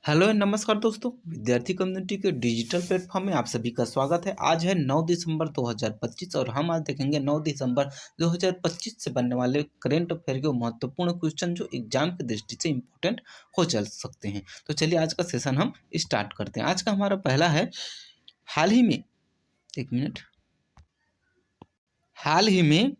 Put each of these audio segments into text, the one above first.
Hello and नमस्कार दोस्तों। विद्यार्थी कम्युनिटी के डिजिटल प्लेटफॉर्म में आप सभी का स्वागत है। आज है 9 दिसंबर 2025 और हम आज देखेंगे 9 दिसंबर 2025 से बनने वाले करंट अफेयर के महत्वपूर्ण क्वेश्चन जो एग्जाम की दृष्टि से इम्पोर्टेंट हो चल सकते हैं। तो चलिए आज का सेशन हम स्टार्ट करते हैं। आज का हमारा पहला है, हाल ही में एक मिनट हाल ही में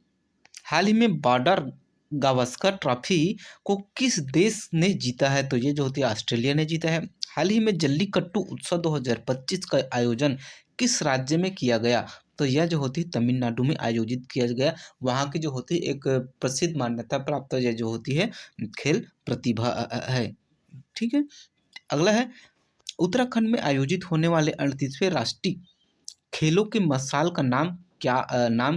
हाल ही में बॉर्डर गावस्कर ट्रॉफी को किस देश ने जीता है? तो ये जो होती है ऑस्ट्रेलिया ने जीता है। हाल ही में जल्लीकट्टू उत्सव 2025 का आयोजन किस राज्य में किया गया? तो यह जो होती है तमिलनाडु में आयोजित किया गया। वहाँ की जो होती है एक प्रसिद्ध मान्यता प्राप्त यह जो होती है खेल प्रतिभा है। ठीक है। अगला है, उत्तराखंड में आयोजित होने वाले 38वें राष्ट्रीय खेलों की मशाल का नाम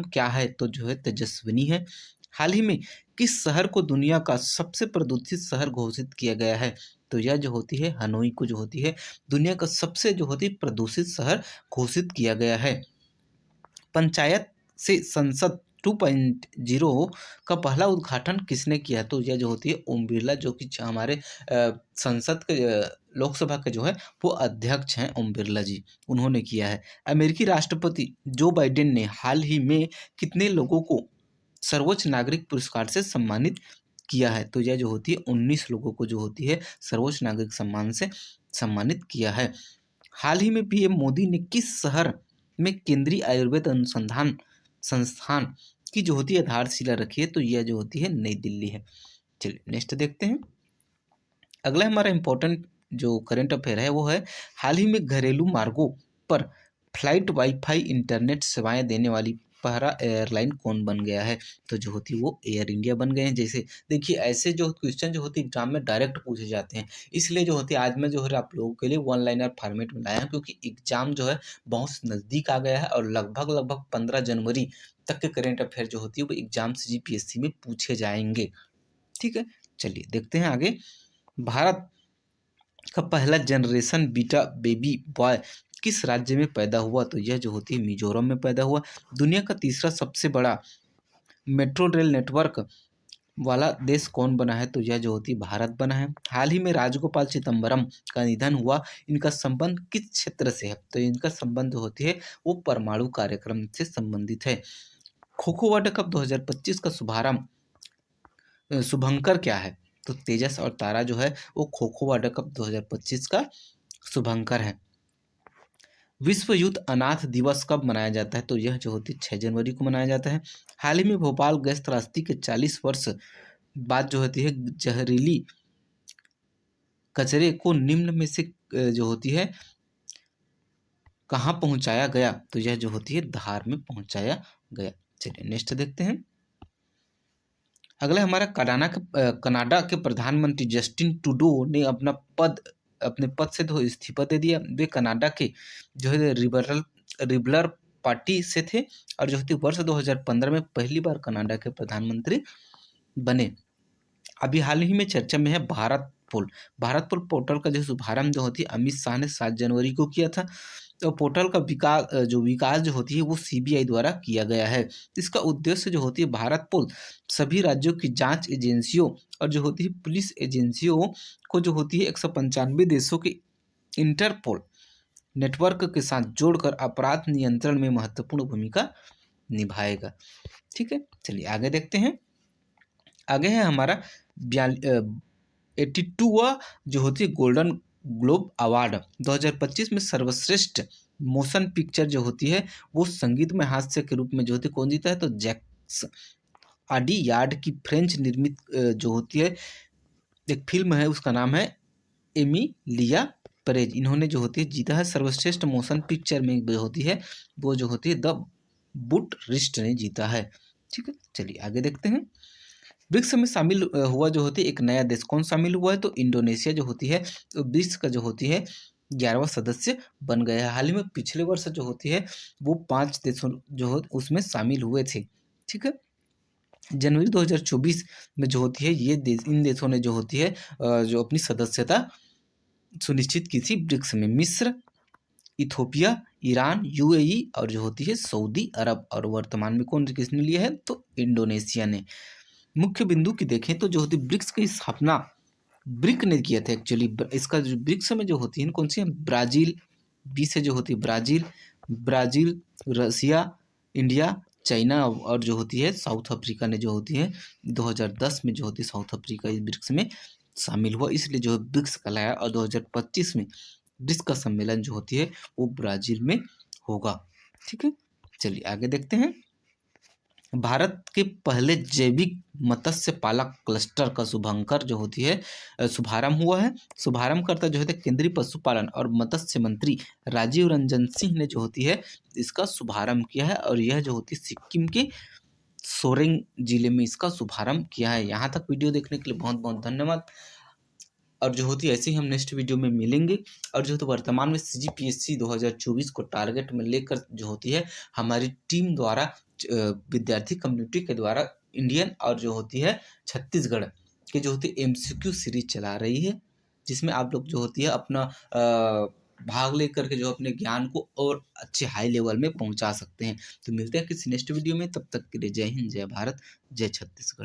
क्या है? तो जो है तेजस्विनी है। हाल ही में किस शहर को दुनिया का सबसे प्रदूषित शहर घोषित किया गया है? तो यह जो होती है हनोई को जो होती है दुनिया का सबसे जो होती है प्रदूषित शहर घोषित किया गया है। पंचायत से संसद 2.0 का पहला उद्घाटन किसने किया? तो यह जो होती है ओम बिरला, जो कि हमारे संसद के लोकसभा के जो है वो अध्यक्ष हैं ओम बिरला जी, उन्होंने किया है। अमेरिकी राष्ट्रपति जो बाइडेन ने हाल ही में कितने लोगों को सर्वोच्च नागरिक पुरस्कार से सम्मानित किया है? तो यह जो होती है 19 लोगों को जो होती है सर्वोच्च नागरिक सम्मान से सम्मानित किया है। हाल ही में पीएम मोदी ने किस शहर में केंद्रीय आयुर्वेद अनुसंधान संस्थान की जो होती है आधारशिला रखी है? तो यह जो होती है नई दिल्ली है। चलिए नेक्स्ट देखते हैं। अगला हमारा इम्पोर्टेंट जो करंट अफेयर है वो है, हाल ही में घरेलू मार्गों पर फ्लाइट वाईफाई इंटरनेट सेवाएं देने वाली पहला एयरलाइन कौन बन गया है? तो जो होती है वो एयर इंडिया बन गए हैं। जैसे देखिए ऐसे जो क्वेश्चन जो होती है एग्जाम में डायरेक्ट पूछे जाते हैं, इसलिए जो होती है आज मैं जो है आप लोगों के लिए वन लाइनर फॉर्मेट में लाया हूं, क्योंकि एग्जाम जो है बहुत नज़दीक आ गया है और लगभग लगभग 15 जनवरी तक के करंट अफेयर जो होती है वो एग्जाम से जीपीएससी में पूछे जाएंगे। ठीक है, चलिए देखते हैं आगे। भारत का पहला जनरेशन बीटा बेबी बॉय किस राज्य में पैदा हुआ? तो यह जो होती है मिजोरम में पैदा हुआ। दुनिया का तीसरा सबसे बड़ा मेट्रो रेल नेटवर्क वाला देश कौन बना है? तो यह जो होती है भारत बना है। हाल ही में राजगोपाल चिदम्बरम का निधन हुआ, इनका संबंध किस क्षेत्र से है? तो इनका संबंध जो होती है वो परमाणु कार्यक्रम से संबंधित है। खो खो वर्ल्ड कप 2025 का शुभारंभ शुभंकर क्या है? तो तेजस और तारा जो है वो खो खो वर्ल्ड कप 2025 का शुभंकर है। विश्व युद्ध अनाथ दिवस कब मनाया जाता है? तो यह जो होती है 6 जनवरी को मनाया जाता है। हाल ही में भोपाल गैस त्रासदी के 40 वर्ष बाद जो होती है जहरीली कचरे को निम्न में से जो होती है कहाँ पहुंचाया गया? तो यह जो होती है धार में पहुंचाया गया। चलिए नेक्स्ट देखते हैं। अगला हमारा कनाडा के प्रधानमंत्री जस्टिन ट्रूडो ने अपने पद से तो इस्तीफा दे दिया। वे कनाडा के जो है लिबरल पार्टी से थे और जो है वर्ष 2015 में पहली बार कनाडा के प्रधानमंत्री बने। अभी हाल ही में चर्चा में है भारत पोल पोर्टल का जो शुभारंभ जो होती है अमित शाह ने 7 जनवरी को किया था। तो पोर्टल का विकास जो होती है वो सीबीआई द्वारा किया गया है। इसका उद्देश्य जो होती है भारत पोल सभी राज्यों की जांच एजेंसियों और जो होती है पुलिस एजेंसियों को जो होती है 195 देशों के इंटरपोल नेटवर्क के साथ जोड़कर अपराध नियंत्रण में महत्वपूर्ण भूमिका निभाएगा। ठीक है, चलिए आगे देखते हैं। आगे है हमारा 82वां जो होती है गोल्डन ग्लोब अवार्ड 2025 में सर्वश्रेष्ठ मोशन पिक्चर जो होती है वो संगीतमय हास्य के रूप में जो होती है कौन जीता है? तो जैक्स आडी यार्ड की फ्रेंच निर्मित जो होती है एक फिल्म है, उसका नाम है एमिलिया परेज। इन्होंने जो होती है जीता है। सर्वश्रेष्ठ मोशन पिक्चर में जो होती है वो जो होती है द बुट रिस्ट ने जीता है। ठीक है, चलिए आगे देखते हैं। ब्रिक्स में शामिल हुआ जो होती है एक नया देश कौन शामिल हुआ है? तो इंडोनेशिया जो होती है तो ब्रिक्स का जो होती है 11वां सदस्य बन गया है। हाल ही में पिछले वर्ष जो होती है वो 5 देशों जो हो उसमें शामिल हुए थे। ठीक है, जनवरी 2024 में जो होती है इन देशों ने जो होती है जो अपनी सदस्यता सुनिश्चित की थी ब्रिक्स में। मिस्र, इथोपिया, ईरान, यूएई और जो होती है सऊदी अरब, और वर्तमान में कौन किसने लिया है? तो इंडोनेशिया ने। मुख्य बिंदु की देखें तो जो होती ब्रिक्स की स्थापना ब्रिक ने किया था एक्चुअली। इसका जो ब्रिक्स में जो होती है कौन सी है, ब्राज़ील, बी से जो होती है ब्राज़ील, ब्राज़ील, रसिया, इंडिया, चाइना और जो होती है साउथ अफ्रीका ने जो होती है 2010 में जो होती है साउथ अफ्रीका इस ब्रिक्स में शामिल हुआ, इसलिए जो है ब्रिक्स कहलाया। और 2025 में ब्रिक्स का सम्मेलन जो होती है वो ब्राज़ील में होगा। ठीक है, चलिए आगे देखते हैं। भारत के पहले जैविक मत्स्य पालक क्लस्टर का शुभांकर जो होती है शुभारंभ हुआ है। शुभारंभकर्ता जो है केंद्रीय पशुपालन और मत्स्य मंत्री राजीव रंजन सिंह ने जो होती है इसका शुभारंभ किया है, और यह जो होती है सिक्किम के सोरेंग जिले में इसका शुभारंभ किया है। यहाँ तक वीडियो देखने के लिए बहुत बहुत धन्यवाद। और जो होती है ऐसे ही हम नेक्स्ट वीडियो में मिलेंगे। और जो तो वर्तमान में CGPSC 2024 को टारगेट में लेकर जो होती है हमारी टीम द्वारा विद्यार्थी कम्युनिटी के द्वारा इंडियन और जो होती है छत्तीसगढ़ की जो होती है MCQ सीरीज चला रही है, जिसमें आप लोग जो होती है अपना भाग लेकर के जो अपने ज्ञान को और अच्छे हाई लेवल में पहुंचा सकते हैं। तो मिलते हैं किसी नेक्स्ट वीडियो में, तब तक के लिए जय हिंद, जय भारत, जय छत्तीसगढ़।